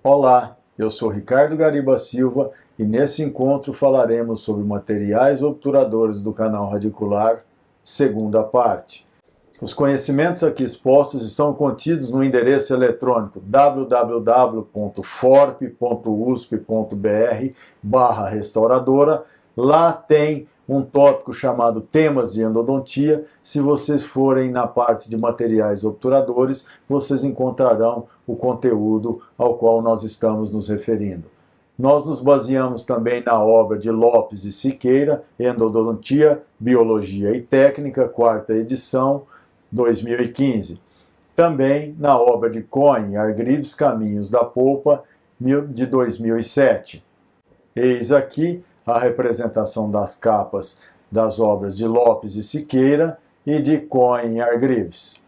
Olá, eu sou Ricardo Gariba Silva e nesse encontro falaremos sobre materiais obturadores do canal radicular, segunda parte. Os conhecimentos aqui expostos estão contidos no endereço eletrônico www.forp.usp.br/restauradora. Lá tem um tópico chamado Temas de Endodontia. Se vocês forem na parte de materiais obturadores, vocês encontrarão o conteúdo ao qual nós estamos nos referindo. Nós nos baseamos também na obra de Lopes e Siqueira, Endodontia, Biologia e Técnica, quarta edição, 2015. Também na obra de Cohen e Hargreaves, Caminhos da Polpa, de 2007. Eis aqui a representação das capas das obras de Lopes e Siqueira e de Cohen e Hargreaves.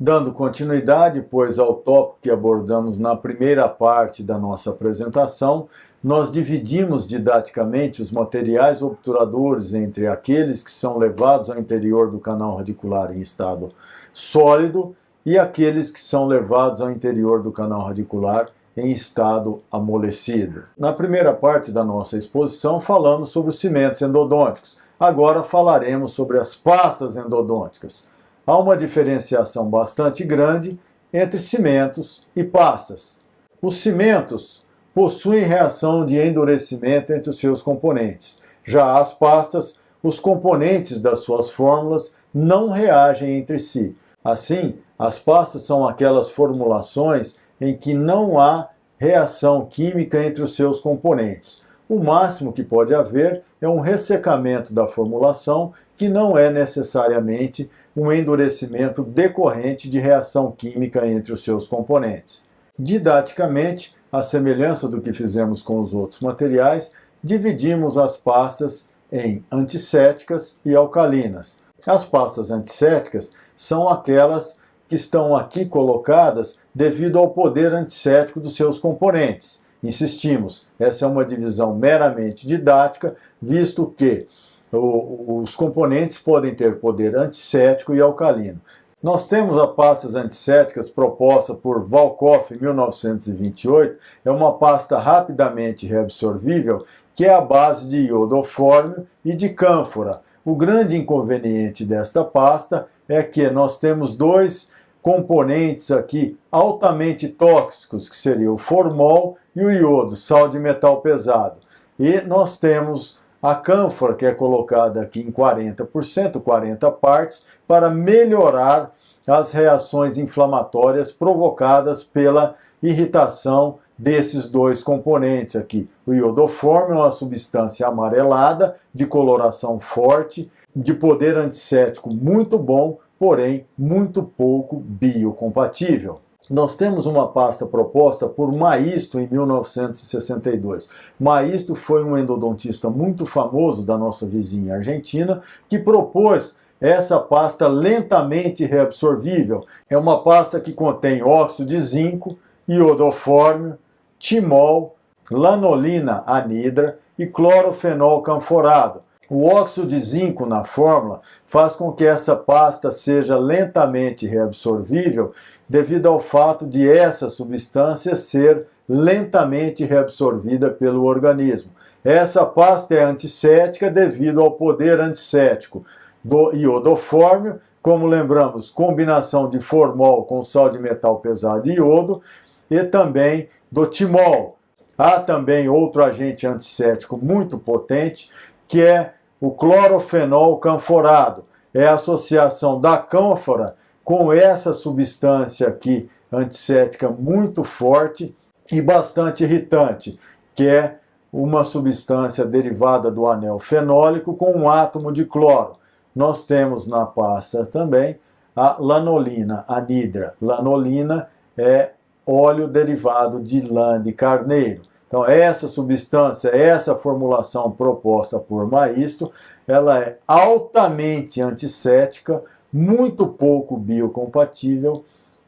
Dando continuidade, pois, ao tópico que abordamos na primeira parte da nossa apresentação, nós dividimos didaticamente os materiais obturadores entre aqueles que são levados ao interior do canal radicular em estado sólido e aqueles que são levados ao interior do canal radicular em estado amolecido. Na primeira parte da nossa exposição falamos sobre os cimentos endodônticos. Agora falaremos sobre as pastas endodônticas. Há uma diferenciação bastante grande entre cimentos e pastas. Os cimentos possuem reação de endurecimento entre os seus componentes. Já as pastas, os componentes das suas fórmulas não reagem entre si. Assim, as pastas são aquelas formulações em que não há reação química entre os seus componentes. O máximo que pode haver é um ressecamento da formulação, que não é necessariamente um endurecimento decorrente de reação química entre os seus componentes. Didaticamente, à semelhança do que fizemos com os outros materiais, dividimos as pastas em antisséticas e alcalinas. As pastas antisséticas são aquelas que estão aqui colocadas devido ao poder antissético dos seus componentes. Insistimos, essa é uma divisão meramente didática, visto que os componentes podem ter poder antissético e alcalino. Nós temos as pastas antisséticas proposta por Volkoff em 1928, é uma pasta rapidamente reabsorvível que é a base de iodofórmio e de cânfora. O grande inconveniente desta pasta é que nós temos dois componentes aqui altamente tóxicos, que seria o formol e o iodo, sal de metal pesado. E nós temos a cânfora, que é colocada aqui em 40%, 40 partes, para melhorar as reações inflamatórias provocadas pela irritação desses dois componentes aqui. O iodofórmio é uma substância amarelada, de coloração forte, de poder antissético muito bom, porém muito pouco biocompatível. Nós temos uma pasta proposta por Maisto em 1962. Maisto foi um endodontista muito famoso da nossa vizinha Argentina que propôs essa pasta lentamente reabsorvível. É uma pasta que contém óxido de zinco, iodofórmio, timol, lanolina anidra e clorofenol canforado. O óxido de zinco na fórmula faz com que essa pasta seja lentamente reabsorvível devido ao fato de essa substância ser lentamente reabsorvida pelo organismo. Essa pasta é antisséptica devido ao poder antisséptico do iodofórmio, como lembramos, combinação de formol com sal de metal pesado e iodo, e também do timol. Há também outro agente antisséptico muito potente, que é o clorofenol canforado. É a associação da cânfora com essa substância aqui antisséptica muito forte e bastante irritante, que é uma substância derivada do anel fenólico com um átomo de cloro. Nós temos na pasta também a lanolina anidra. Lanolina é óleo derivado de lã de carneiro. Então, essa substância, essa formulação proposta por Maisto, ela é altamente antisséptica, muito pouco biocompatível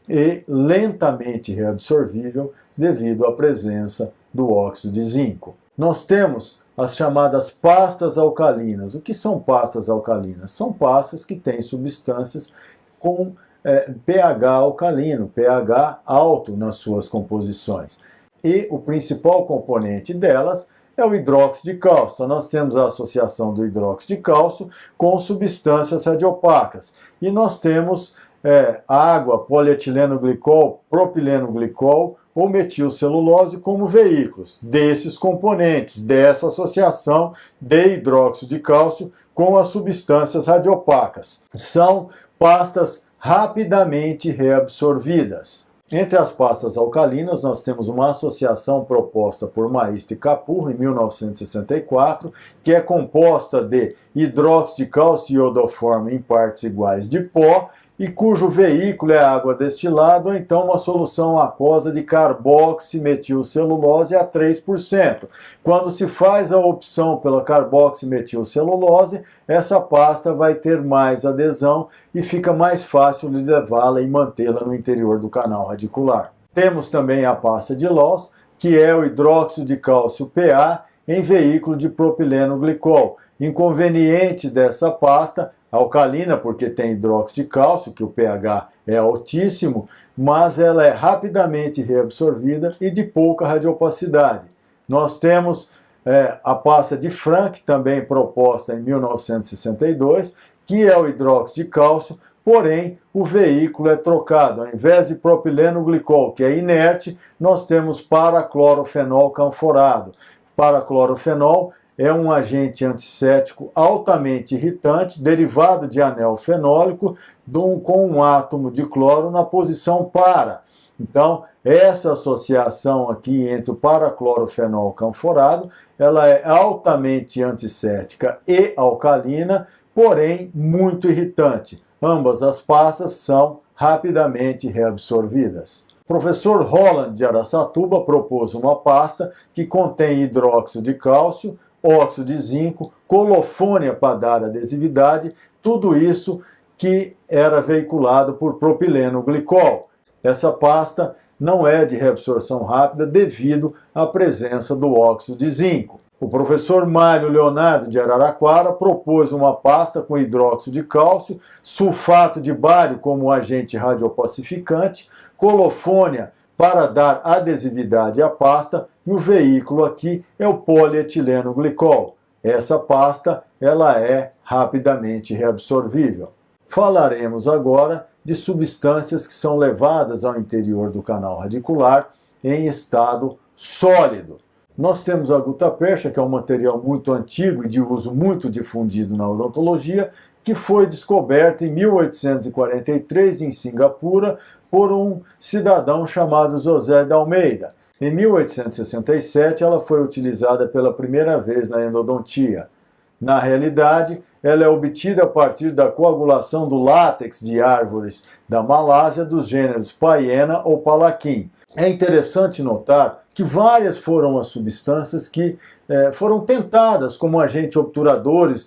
e lentamente reabsorvível devido à presença do óxido de zinco. Nós temos as chamadas pastas alcalinas. O que são pastas alcalinas? São pastas que têm substâncias com pH alcalino, pH alto nas suas composições. E o principal componente delas é o hidróxido de cálcio. Então, nós temos a associação do hidróxido de cálcio com substâncias radiopacas. E nós temos água, polietileno glicol, propileno glicol ou metilcelulose como veículos desses componentes, dessa associação de hidróxido de cálcio com as substâncias radiopacas. São pastas rapidamente reabsorvidas. Entre as pastas alcalinas, nós temos uma associação proposta por Maísta e Capurro, em 1964, que é composta de hidróxido de cálcio iodoforme em partes iguais de pó, e cujo veículo é água destilada ou então uma solução aquosa de carboximetilcelulose a 3%. Quando se faz a opção pela carboximetilcelulose, essa pasta vai ter mais adesão e fica mais fácil de levá-la e mantê-la no interior do canal radicular. Temos também a pasta de Loss, que é o hidróxido de cálcio PA em veículo de propileno glicol. Inconveniente dessa pasta, alcalina, porque tem hidróxido de cálcio, que o pH é altíssimo, mas ela é rapidamente reabsorvida e de pouca radiopacidade. Nós temos a pasta de Franck, também proposta em 1962, que é o hidróxido de cálcio, porém o veículo é trocado. Ao invés de propileno glicol, que é inerte, nós temos paraclorofenol canforado. Paraclorofenol é um agente antisséptico altamente irritante, derivado de anel fenólico, com um átomo de cloro na posição para. Então, essa associação aqui entre o paraclorofenol canforado, ela é altamente antisséptica e alcalina, porém muito irritante. Ambas as pastas são rapidamente reabsorvidas. O professor Holland de Araçatuba propôs uma pasta que contém hidróxido de cálcio, óxido de zinco, colofônia para dar adesividade, tudo isso que era veiculado por propileno glicol. Essa pasta não é de reabsorção rápida devido à presença do óxido de zinco. O professor Mário Leonardo de Araraquara propôs uma pasta com hidróxido de cálcio, sulfato de bário como agente radiopacificante, colofônia para dar adesividade à pasta, e o veículo aqui é o polietileno glicol. Essa pasta ela é rapidamente reabsorvível. Falaremos agora de substâncias que são levadas ao interior do canal radicular em estado sólido. Nós temos a gutapercha, que é um material muito antigo e de uso muito difundido na odontologia, que foi descoberta em 1843 em Singapura por um cidadão chamado José de Almeida. Em 1867, ela foi utilizada pela primeira vez na endodontia. Na realidade, ela é obtida a partir da coagulação do látex de árvores da Malásia dos gêneros Paiena ou Palaquim. É interessante notar que várias foram as substâncias que foram tentadas como agentes obturadores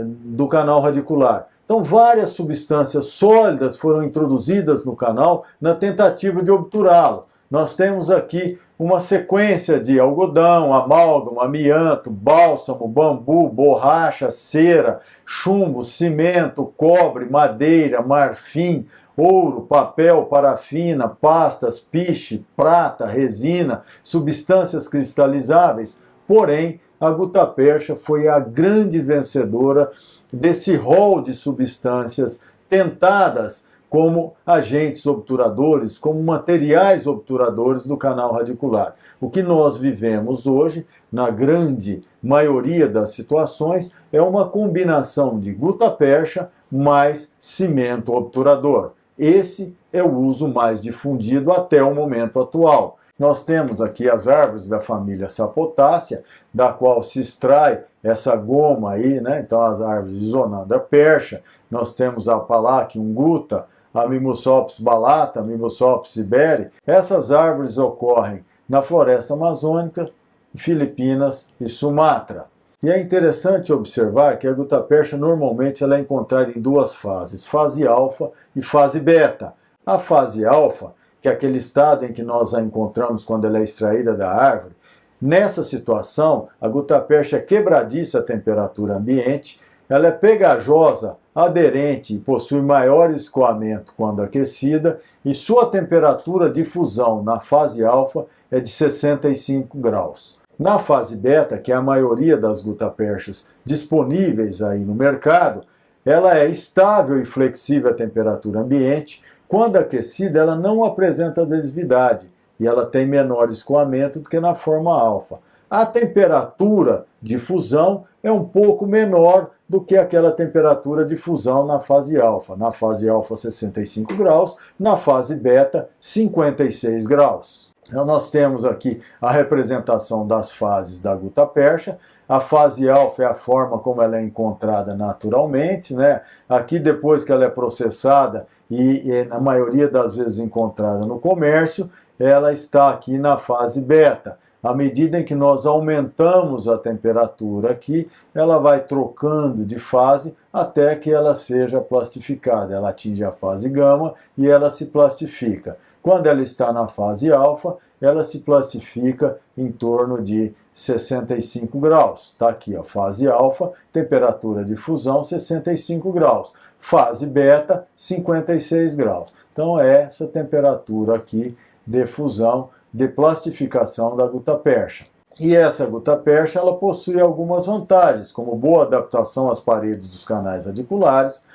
do canal radicular. Então, várias substâncias sólidas foram introduzidas no canal na tentativa de obturá-lo. Nós temos aqui uma sequência de algodão, amálgama, amianto, bálsamo, bambu, borracha, cera, chumbo, cimento, cobre, madeira, marfim, ouro, papel, parafina, pastas, piche, prata, resina, substâncias cristalizáveis. Porém, a gutapercha foi a grande vencedora desse rol de substâncias tentadas como agentes obturadores, como materiais obturadores do canal radicular. O que nós vivemos hoje, na grande maioria das situações, é uma combinação de gutapercha mais cimento obturador. Esse é o uso mais difundido até o momento atual. Nós temos aqui as árvores da família Sapotácea, da qual se extrai essa goma aí, né? Então as árvores de Zonandra percha, nós temos a Palaquium guta, a Mimosopsis balata, a Mimosopsis siberi. Essas árvores ocorrem na floresta amazônica, Filipinas e Sumatra. E é interessante observar que a gutapercha normalmente ela é encontrada em duas fases, fase alfa e fase beta. A fase alfa, que é aquele estado em que nós a encontramos quando ela é extraída da árvore, nessa situação, a gutapercha é quebradiça à temperatura ambiente, ela é pegajosa aderente e possui maior escoamento quando aquecida, e sua temperatura de fusão na fase alfa é de 65 graus. Na fase beta, que é a maioria das gutaperchas disponíveis aí no mercado, ela é estável e flexível à temperatura ambiente. Quando aquecida, ela não apresenta adesividade e ela tem menor escoamento do que na forma alfa. A temperatura de fusão é um pouco menor do que aquela temperatura de fusão na fase alfa. Na fase alfa, 65 graus, na fase beta, 56 graus. Então, nós temos aqui a representação das fases da gutapercha. A fase alfa é a forma como ela é encontrada naturalmente, né? Aqui, depois que ela é processada e na maioria das vezes encontrada no comércio, ela está aqui na fase beta. À medida em que nós aumentamos a temperatura aqui, ela vai trocando de fase até que ela seja plastificada. Ela atinge a fase gama e ela se plastifica. Quando ela está na fase alfa, ela se plastifica em torno de 65 graus. Está aqui, ó, fase alfa, temperatura de fusão 65 graus. Fase beta, 56 graus. Então é essa temperatura aqui de fusão, de plastificação da gutapercha. E essa gutapercha, ela possui algumas vantagens, como boa adaptação às paredes dos canais radiculares.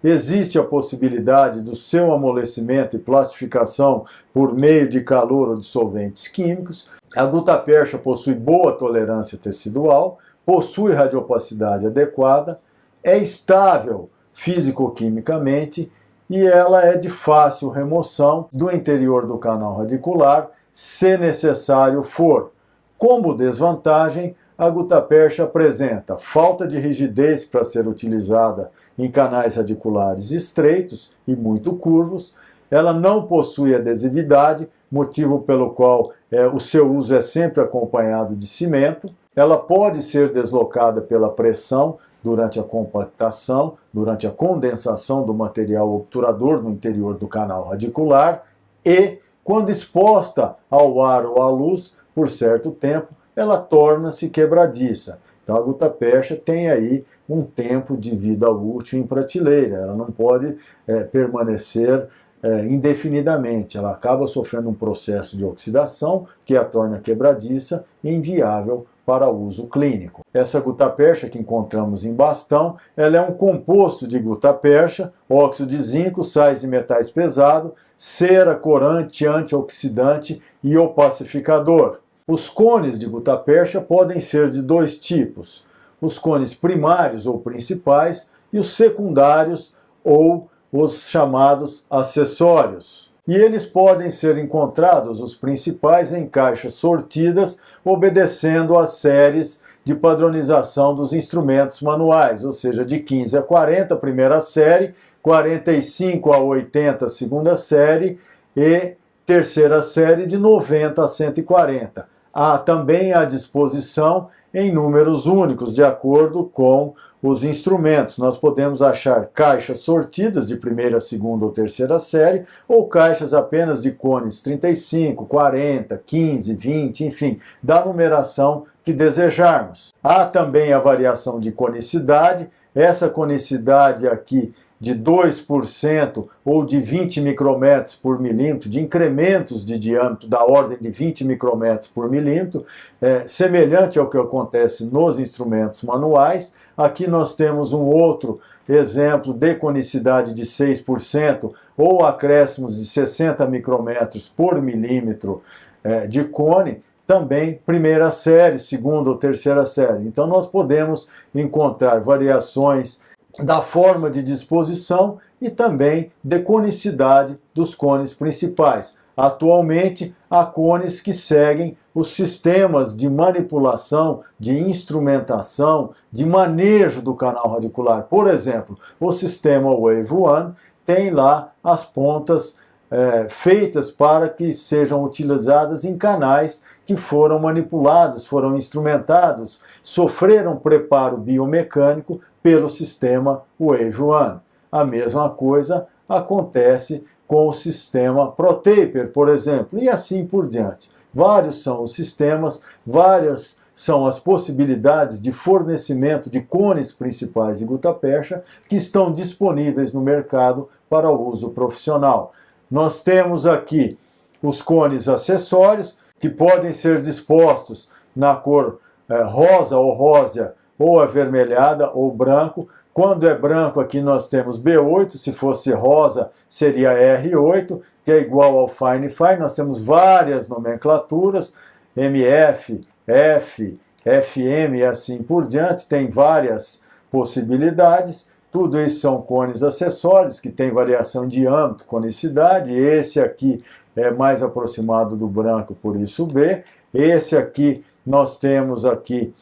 Existe a possibilidade do seu amolecimento e plastificação por meio de calor ou de solventes químicos. A gutapercha possui boa tolerância tecidual, possui radiopacidade adequada, é estável físico-quimicamente e ela é de fácil remoção do interior do canal radicular, se necessário for. Como desvantagem, a gutapercha apresenta falta de rigidez para ser utilizada em canais radiculares estreitos e muito curvos. Ela não possui adesividade, motivo pelo qual o seu uso é sempre acompanhado de cimento. Ela pode ser deslocada pela pressão durante a compactação, durante a condensação do material obturador no interior do canal radicular e, quando exposta ao ar ou à luz por certo tempo, ela torna-se quebradiça. Então a gutapercha tem aí um tempo de vida útil em prateleira, ela não pode permanecer indefinidamente, ela acaba sofrendo um processo de oxidação que a torna quebradiça e inviável para uso clínico. Essa gutapercha que encontramos em bastão, ela é um composto de gutapercha, óxido de zinco, sais de metais pesados, cera, corante, antioxidante e opacificador. Os cones de gutapercha podem ser de dois tipos, os cones primários ou principais e os secundários ou os chamados acessórios. E eles podem ser encontrados, os principais, em caixas sortidas, obedecendo às séries de padronização dos instrumentos manuais, ou seja, de 15 a 40, primeira série, 45 a 80, segunda série, e terceira série de 90 a 140. Há também à disposição em números únicos, de acordo com os instrumentos. Nós podemos achar caixas sortidas de primeira, segunda ou terceira série, ou caixas apenas de cones 35, 40, 15, 20, enfim, da numeração que desejarmos. Há também a variação de conicidade. Essa conicidade aqui de 2% ou de 20 micrômetros por milímetro, de incrementos de diâmetro da ordem de 20 micrômetros por milímetro, semelhante ao que acontece nos instrumentos manuais. Aqui nós temos um outro exemplo de conicidade de 6% ou acréscimos de 60 micrômetros por milímetro de cone, também primeira série, segunda ou terceira série. Então nós podemos encontrar variações da forma de disposição e também de conicidade dos cones principais. Atualmente, há cones que seguem os sistemas de manipulação, de instrumentação, de manejo do canal radicular. Por exemplo, o sistema Wave One tem lá as pontas feitas para que sejam utilizadas em canais que foram manipulados, foram instrumentados, sofreram preparo biomecânico pelo sistema Wave One. A mesma coisa acontece com o sistema ProTaper, por exemplo, e assim por diante. Vários são os sistemas, várias são as possibilidades de fornecimento de cones principais de gutapercha que estão disponíveis no mercado para o uso profissional. Nós temos aqui os cones acessórios, que podem ser dispostos na cor rosa ou rósea, ou avermelhada ou branco. Quando é branco, aqui nós temos B8, se fosse rosa seria R8, que é igual ao Fine Fine. Nós temos várias nomenclaturas, MF, F, FM e assim por diante, tem várias possibilidades. Tudo isso são cones acessórios, que tem variação de âmbito, conicidade. Esse aqui é mais aproximado do branco, por isso B. Esse aqui, nós temos aqui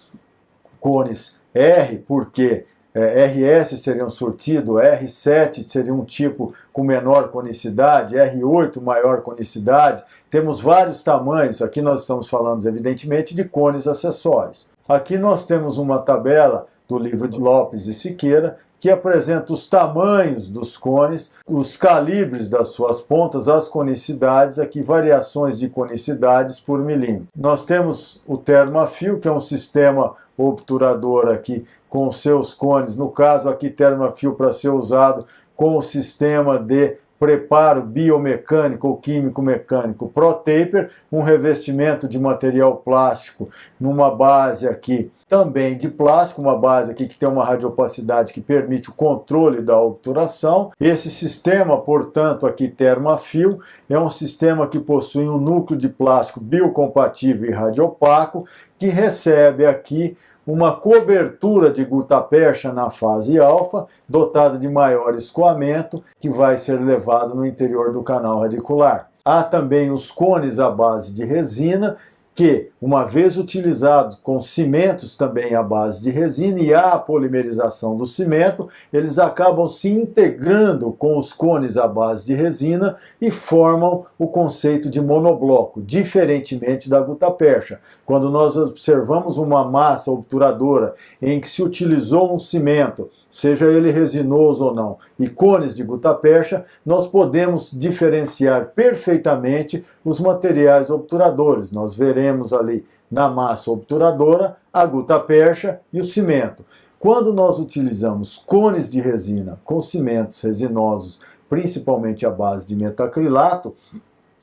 cones R, porque RS seria um surtido, R7 seria um tipo com menor conicidade, R8 maior conicidade. Temos vários tamanhos, aqui nós estamos falando evidentemente de cones acessórios. Aqui nós temos uma tabela do livro de Lopes e Siqueira, que apresenta os tamanhos dos cones, os calibres das suas pontas, as conicidades, aqui variações de conicidades por milímetro. Nós temos o Thermafil, que é um sistema obturador aqui com seus cones, no caso aqui Thermafil para ser usado com o sistema de preparo biomecânico ou químico-mecânico ProTaper, um revestimento de material plástico numa base aqui também de plástico, uma base aqui que tem uma radiopacidade que permite o controle da obturação. Esse sistema, portanto, aqui Thermafil, é um sistema que possui um núcleo de plástico biocompatível e radiopaco, que recebe aqui uma cobertura de gutapercha na fase alfa, dotada de maior escoamento, que vai ser levado no interior do canal radicular. Há também os cones à base de resina, que, uma vez utilizados com cimentos também à base de resina e a polimerização do cimento, eles acabam se integrando com os cones à base de resina e formam o conceito de monobloco, diferentemente da gutapercha. Quando nós observamos uma massa obturadora em que se utilizou um cimento, seja ele resinoso ou não, e cones de gutapercha, nós podemos diferenciar perfeitamente os materiais obturadores. Nós veremos ali na massa obturadora a gutapercha e o cimento. Quando nós utilizamos cones de resina com cimentos resinosos, principalmente à base de metacrilato,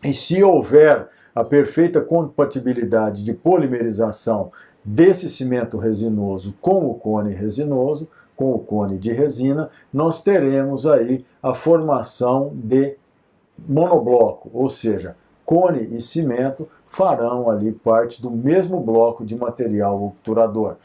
e se houver a perfeita compatibilidade de polimerização desse cimento resinoso com o cone resinoso, com o cone de resina, nós teremos aí a formação de monobloco, ou seja, cone e cimento farão ali parte do mesmo bloco de material obturador.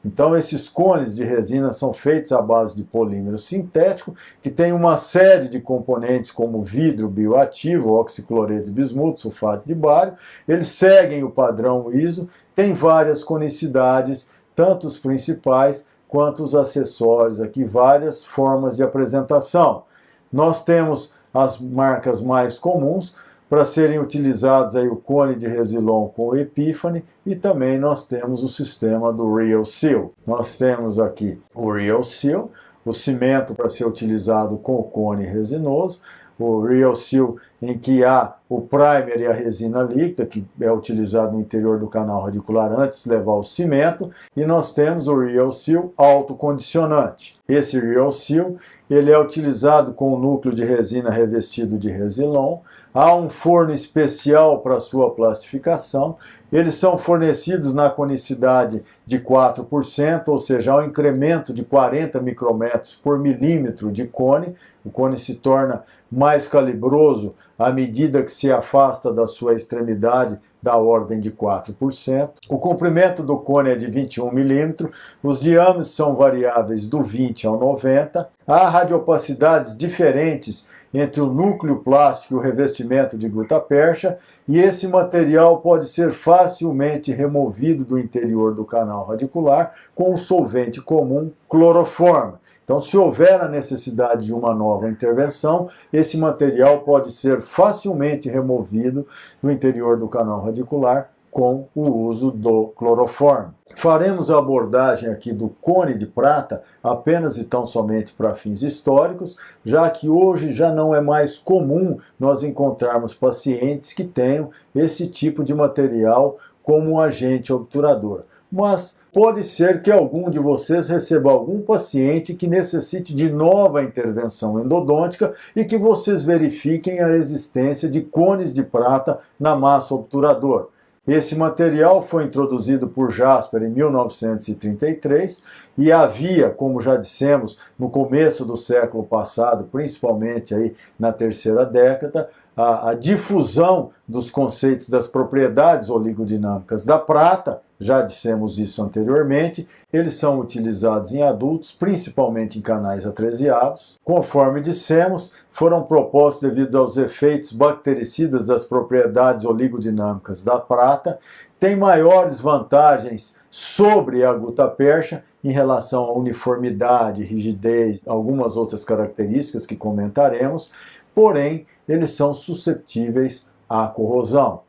Então esses cones de resina são feitos à base de polímero sintético, que tem uma série de componentes como vidro bioativo, oxicloreto de bismuto, sulfato de bário. Eles seguem o padrão ISO, tem várias conicidades, tanto os principais quanto os acessórios, aqui várias formas de apresentação. Nós temos as marcas mais comuns para serem utilizados aí o cone de Resilon com o Epiphany, e também nós temos o sistema do Real Seal. Nós temos aqui o Real Seal, o cimento para ser utilizado com o cone resinoso, o Real Seal em que há o primer e a resina líquida, que é utilizado no interior do canal radicular antes de levar o cimento, e nós temos o Real Seal autocondicionante. Esse Real Seal ele é utilizado com o núcleo de resina revestido de Resilon, há um forno especial para sua plastificação, eles são fornecidos na conicidade de 4%, ou seja, há um incremento de 40 micrômetros por milímetro de cone. O cone se torna mais calibroso à medida que se afasta da sua extremidade, da ordem de 4%. O comprimento do cone é de 21 milímetros, os diâmetros são variáveis do 20 ao 90, há radiopacidades diferentes entre o núcleo plástico e o revestimento de gutapercha, e esse material pode ser facilmente removido do interior do canal radicular com o solvente comum cloroformo. Então, se houver a necessidade de uma nova intervenção, esse material pode ser facilmente removido do interior do canal radicular com o uso do cloroformo. Faremos a abordagem aqui do cone de prata apenas e tão somente para fins históricos, já que hoje já não é mais comum nós encontrarmos pacientes que tenham esse tipo de material como um agente obturador. mas pode ser que algum de vocês receba algum paciente que necessite de nova intervenção endodôntica e que vocês verifiquem a existência de cones de prata na massa obturador. Esse material foi introduzido por Jasper em 1933 e havia, como já dissemos, no começo do século passado, principalmente aí na terceira década, a difusão dos conceitos das propriedades oligodinâmicas da prata. Já dissemos isso anteriormente, eles são utilizados em adultos, principalmente em canais atresiados. Conforme dissemos, foram propostos devido aos efeitos bactericidas das propriedades oligodinâmicas da prata, tem maiores vantagens sobre a gutapercha em relação à uniformidade, rigidez, algumas outras características que comentaremos, porém, eles são suscetíveis à corrosão.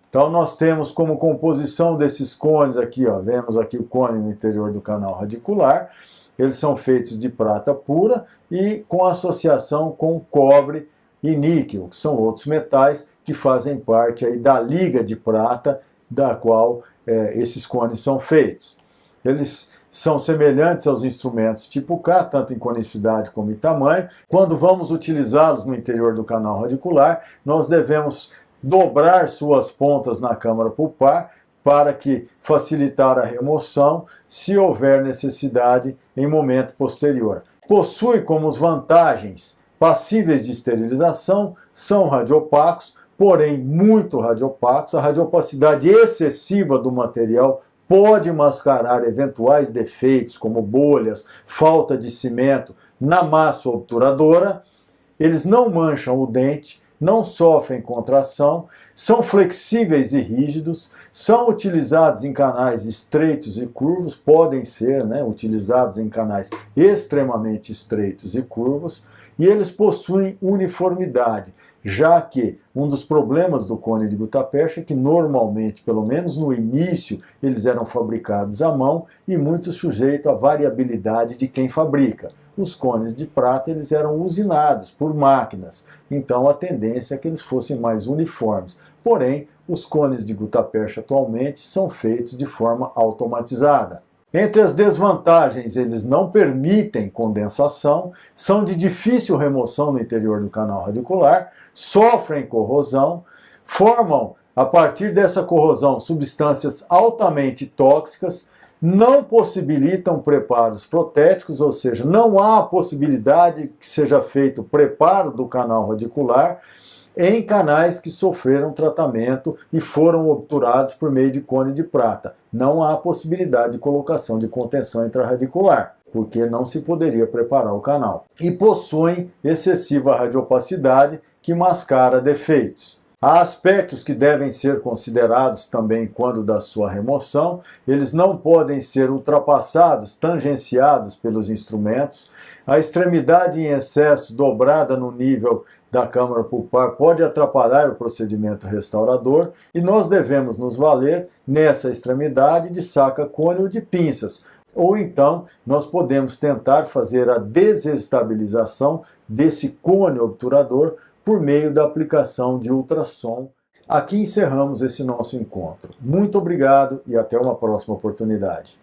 Então nós temos como composição desses cones aqui, ó, vemos aqui o cone no interior do canal radicular, eles são feitos de prata pura e com associação com cobre e níquel, que são outros metais que fazem parte aí da liga de prata da qual esses cones são feitos. Eles são semelhantes aos instrumentos tipo K, tanto em conicidade como em tamanho. Quando vamos utilizá-los no interior do canal radicular, nós devemos dobrar suas pontas na câmara pulpar para que facilitar a remoção se houver necessidade em momento posterior. Possui como vantagens passíveis de esterilização, são radiopacos, porém muito radiopacos. A radiopacidade excessiva do material pode mascarar eventuais defeitos como bolhas, falta de cimento na massa obturadora. Eles não mancham o dente, não sofrem contração, são flexíveis e rígidos, são utilizados em canais estreitos e curvos, podem ser utilizados em canais extremamente estreitos e curvos, e eles possuem uniformidade, já que um dos problemas do cone de gutapercha é que normalmente, pelo menos no início, eles eram fabricados à mão e muito sujeito à variabilidade de quem fabrica. Os cones de prata eles eram usinados por máquinas, então a tendência é que eles fossem mais uniformes. Porém, os cones de gutapercha atualmente são feitos de forma automatizada. Entre as desvantagens, eles não permitem condensação, são de difícil remoção no interior do canal radicular, sofrem corrosão, formam, a partir dessa corrosão, substâncias altamente tóxicas, não possibilitam preparos protéticos, ou seja, não há possibilidade que seja feito preparo do canal radicular em canais que sofreram tratamento e foram obturados por meio de cone de prata. Não há possibilidade de colocação de contenção intrarradicular, porque não se poderia preparar o canal. E possuem excessiva radiopacidade que mascara defeitos. Há aspectos que devem ser considerados também quando da sua remoção. Eles não podem ser ultrapassados, tangenciados pelos instrumentos. A extremidade em excesso dobrada no nível da câmara pulpar pode atrapalhar o procedimento restaurador e nós devemos nos valer nessa extremidade de saca-cone ou de pinças. Ou então nós podemos tentar fazer a desestabilização desse cone obturador por meio da aplicação de ultrassom. Aqui encerramos esse nosso encontro. Muito obrigado e até uma próxima oportunidade.